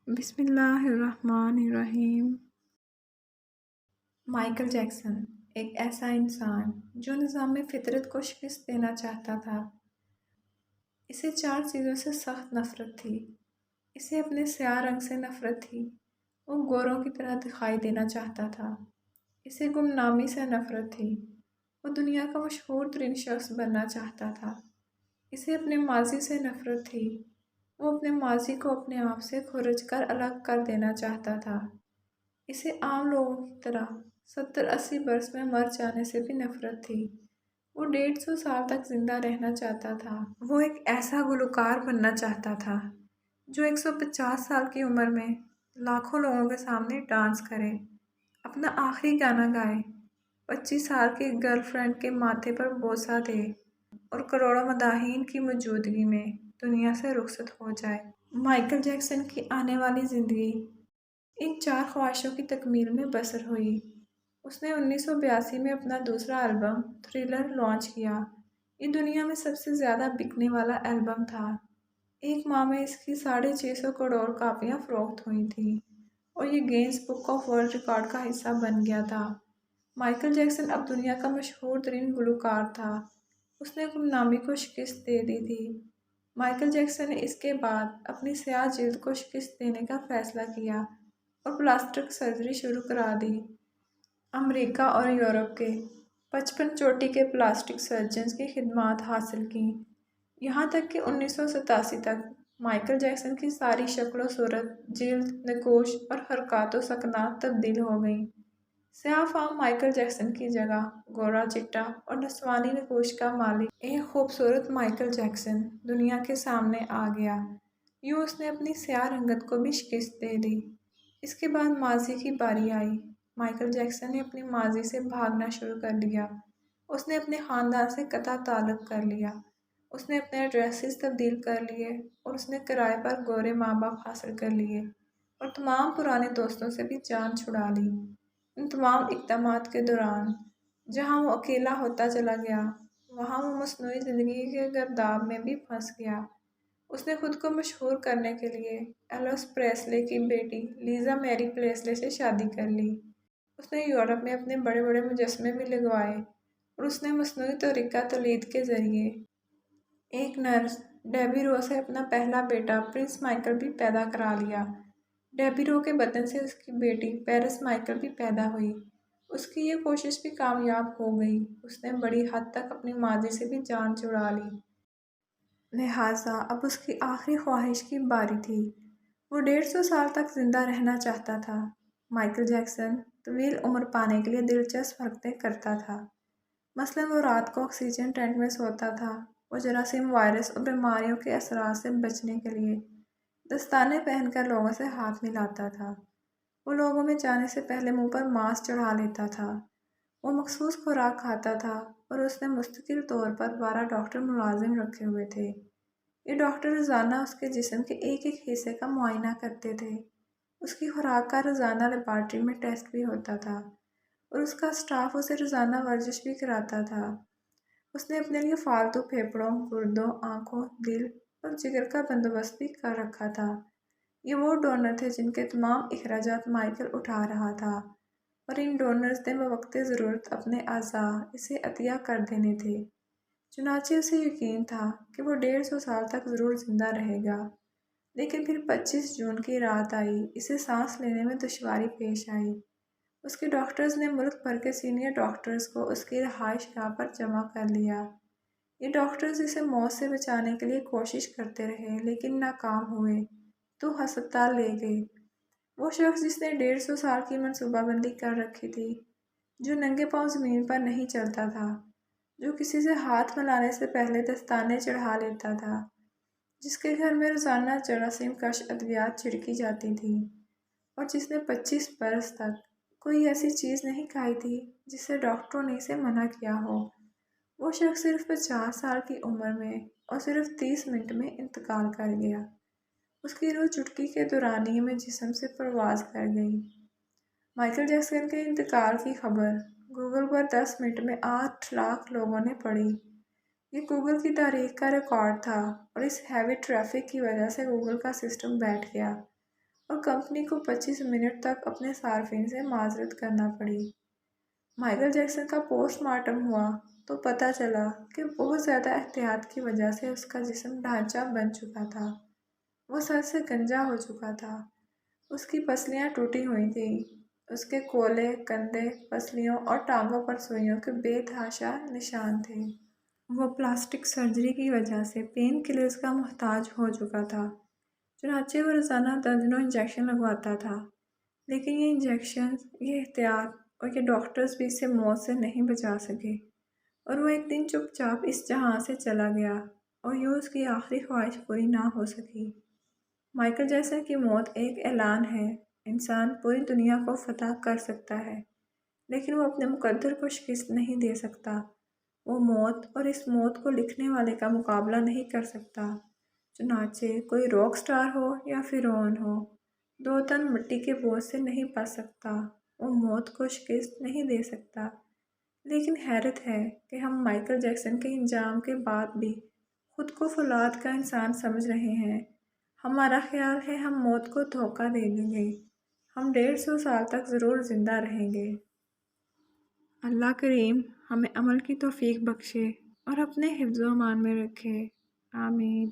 بسم اللہ الرحمن الرحیم۔ مائیکل جیکسن ایک ایسا انسان جو نظام فطرت کو شکست دینا چاہتا تھا۔ اسے 4 چیزوں سے سخت نفرت تھی۔ اسے اپنے سیاہ رنگ سے نفرت تھی۔ وہ گوروں کی طرح دکھائی دینا چاہتا تھا۔ اسے گمنامی سے نفرت تھی۔ وہ دنیا کا مشہور ترین شخص بننا چاہتا تھا۔ اسے اپنے ماضی سے نفرت تھی۔ وہ اپنے ماضی کو اپنے آپ سے کھرچ کر الگ کر دینا چاہتا تھا۔ اسے عام لوگوں کی طرح 70-80 برس میں مر جانے سے بھی نفرت تھی۔ وہ 150 سال تک زندہ رہنا چاہتا تھا۔ وہ ایک ایسا گلوکار بننا چاہتا تھا جو 150 سال کی عمر میں لاکھوں لوگوں کے سامنے ڈانس کرے، اپنا آخری گانا گائے، 25 سال کی گرل فرینڈ کے ماتھے پر بوسہ دے اور کروڑوں مداحین کی موجودگی میں دنیا سے رخصت ہو جائے۔ مائیکل جیکسن کی آنے والی زندگی ان 4 خواہشوں کی تکمیل میں بسر ہوئی۔ اس نے 1982 میں اپنا دوسرا البم تھرلر لانچ کیا۔ یہ دنیا میں سب سے زیادہ بکنے والا البم تھا۔ ایک ماہ میں اس کی 650 کروڑ کاپیاں فروخت ہوئی تھیں اور یہ grains book of world record کا حصہ بن گیا تھا۔ مائیکل جیکسن اب دنیا کا مشہور ترین گلوکار تھا۔ اس نے گمنامی کو شکست دے دی تھی۔ مائیکل جیکسن نے اس کے بعد اپنی سیاہ جلد کو شکست دینے کا فیصلہ کیا اور پلاسٹک سرجری شروع کرا دی۔ امریکہ اور یورپ کے 55 چوٹی کے پلاسٹک سرجنز کی خدمات حاصل کیں، یہاں تک کہ 1987 تک مائیکل جیکسن کی ساری شکل و صورت، جلد، نقوش اور حرکات و سکنات تبدیل ہو گئیں۔ سیاہ فام مائیکل جیکسن کی جگہ گورا چٹا اور نسوانی نقوش کا مالک ایک خوبصورت مائیکل جیکسن دنیا کے سامنے آ گیا۔ یوں اس نے اپنی سیاہ رنگت کو بھی شکست دے دی۔ اس کے بعد ماضی کی باری آئی۔ مائیکل جیکسن نے اپنے ماضی سے بھاگنا شروع کر دیا۔ اس نے اپنے خاندان سے قطع تعلق کر لیا۔ اس نے اپنے ایڈریسز تبدیل کر لیے اور اس نے کرائے پر گورے ماں باپ حاصل کر لیے اور تمام پرانے دوستوں سے بھی جان چھڑا لی۔ ان تمام اقدامات کے دوران جہاں وہ اکیلا ہوتا چلا گیا، وہاں وہ مصنوعی زندگی کے گرداب میں بھی پھنس گیا۔ اس نے خود کو مشہور کرنے کے لیے ایلوس پریسلے کی بیٹی لیزا میری پریسلے سے شادی کر لی۔ اس نے یورپ میں اپنے بڑے بڑے مجسمے بھی لگوائے اور اس نے مصنوعی طریقہ تولید کے ذریعے ایک نرس ڈیبی رو سے اپنا پہلا بیٹا پرنس مائیکل بھی پیدا کرا لیا۔ ڈیبی رو کے بدن سے اس کی بیٹی پیرس مائیکل بھی پیدا ہوئی۔ اس کی یہ کوشش بھی کامیاب ہو گئی۔ اس نے بڑی حد تک اپنی ماضی سے بھی جان چھڑا لی۔ لہٰذا اب اس کی آخری خواہش کی باری تھی۔ وہ 150 سال تک زندہ رہنا چاہتا تھا۔ مائیکل جیکسن طویل عمر پانے کے لیے دلچسپ حرکتیں کرتا تھا۔ مثلاً وہ رات کو آکسیجن ٹینک میں سوتا تھا۔ وہ جراثیم، وائرس اور بیماریوں کے اثرات سے بچنے کے لیے دستانے پہن کر لوگوں سے ہاتھ ملاتا تھا۔ وہ لوگوں میں جانے سے پہلے منہ پر ماسک چڑھا لیتا تھا۔ وہ مخصوص خوراک کھاتا تھا اور اس نے مستقل طور پر 12 ڈاکٹر ملازم رکھے ہوئے تھے۔ یہ ڈاکٹر روزانہ اس کے جسم کے ایک ایک حصے کا معائنہ کرتے تھے۔ اس کی خوراک کا روزانہ لیبارٹری میں ٹیسٹ بھی ہوتا تھا اور اس کا اسٹاف اسے روزانہ ورزش بھی کراتا تھا۔ اس نے اپنے لیے فالتو پھیپھڑوں، گردوں، آنکھوں، دل اور جگر کا بندوبست بھی کر رکھا تھا۔ یہ وہ ڈونر تھے جن کے تمام اخراجات مائیکل اٹھا رہا تھا اور ان ڈونرز نے بوقت ضرورت اپنے اعضاء اسے عطیہ کر دینے تھے۔ چنانچہ اسے یقین تھا کہ وہ 150 سال تک ضرور زندہ رہے گا۔ لیکن پھر 25 جون کی رات آئی۔ اسے سانس لینے میں دشواری پیش آئی۔ اس کے ڈاکٹرز نے ملک بھر کے سینئر ڈاکٹرز کو اس کی رہائش گاہ پر جمع کر لیا۔ یہ ڈاکٹرز اسے موت سے بچانے کے لیے کوشش کرتے رہے لیکن ناکام ہوئے تو ہسپتال لے گئے۔ وہ شخص جس نے 150 سال کی منصوبہ بندی کر رکھی تھی، جو ننگے پاؤں زمین پر نہیں چلتا تھا، جو کسی سے ہاتھ ملانے سے پہلے دستانے چڑھا لیتا تھا، جس کے گھر میں روزانہ جراثیم کش ادویات چھڑکی جاتی تھیں اور جس نے 25 برس تک کوئی ایسی چیز نہیں کھائی تھی جس سے ڈاکٹروں نے اسے منع کیا ہو، وہ شخص صرف 50 سال کی عمر میں اور صرف 30 منٹ میں انتقال کر گیا۔ اس کی روح چٹکی کے دورانیے میں جسم سے پرواز کر گئی۔ مائیکل جیکسن کے انتقال کی خبر گوگل پر 10 منٹ میں 8 لاکھ لوگوں نے پڑھی۔ یہ گوگل کی تاریخ کا ریکارڈ تھا اور اس ہیوی ٹریفک کی وجہ سے گوگل کا سسٹم بیٹھ گیا اور کمپنی کو 25 منٹ تک اپنے صارفین سے معذرت کرنا پڑی۔ مائیکل جیکسن کا پوسٹ مارٹم ہوا تو پتہ چلا کہ بہت زیادہ احتیاط کی وجہ سے اس کا جسم ڈھانچہ بن چکا تھا۔ وہ سر سے گنجا ہو چکا تھا۔ اس کی پسلیاں ٹوٹی ہوئی تھیں۔ اس کے کولے، کندھے، پسلیوں اور ٹانگوں پر سوئیوں کے بے تحاشا نشان تھے۔ وہ پلاسٹک سرجری کی وجہ سے پین کلرز کا محتاج ہو چکا تھا۔ چنانچہ وہ روزانہ درجنوں انجیکشن لگواتا تھا، لیکن یہ انجیکشنز، یہ احتیاط اور یہ ڈاکٹرز بھی اسے موت سے نہیں بچا سکے، اور وہ ایک دن چپ چاپ اس جہاں سے چلا گیا اور یوں اس کی آخری خواہش پوری نہ ہو سکی۔ مائیکل جیکسن کی موت ایک اعلان ہے۔ انسان پوری دنیا کو فتح کر سکتا ہے، لیکن وہ اپنے مقدر کو شکست نہیں دے سکتا۔ وہ موت اور اس موت کو لکھنے والے کا مقابلہ نہیں کر سکتا۔ چنانچہ کوئی راک سٹار ہو یا فرعون ہو، 2 تن مٹی کے بوجھ سے نہیں بچ سکتا۔ وہ موت کو شکست نہیں دے سکتا۔ لیکن حیرت ہے کہ ہم مائیکل جیکسن کے انجام کے بعد بھی خود کو فولاد کا انسان سمجھ رہے ہیں۔ ہمارا خیال ہے ہم موت کو دھوکہ دے دیں گے، ہم 150 سال تک ضرور زندہ رہیں گے۔ اللہ کریم ہمیں عمل کی توفیق بخشے اور اپنے حفظ و امان میں رکھے۔ آمین۔